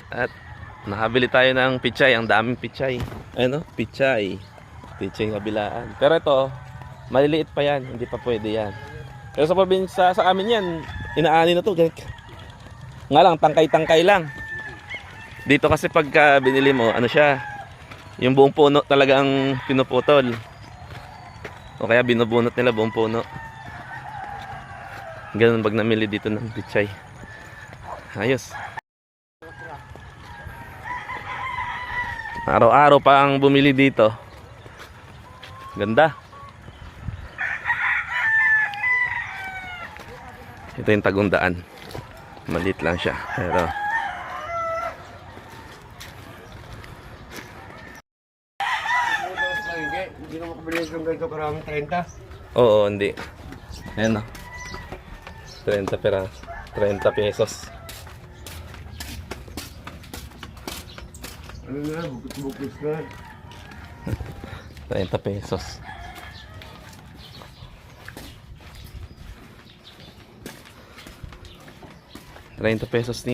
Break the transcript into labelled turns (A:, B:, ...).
A: At nakabili tayo ng pichay. Ang daming pichay. Ayun o, pichay. Pichay kabilaan. Pero ito, maliliit pa yan. Hindi pa pwede yan. Pero sa probinsya, sa amin yan, inaani na to. Nga lang, tangkay-tangkay lang. Dito kasi pagka binili mo, ano siya, yung buong puno talaga ang pinuputol. O kaya binubunot nila buong puno. Ganun pag namili dito ng pichay. Ayos. Araw-araw pa ang bumili dito. Ganda. Ito yung Tagundaan. Maliit lang siya. Pero
B: hindi na makabili yung ganito karaming 30.
A: oo, hindi. Ayan o. 30 pera. 30 pesos.
B: Ano na, bukit-bukit na.
A: 30 pesos. 30 pesos ni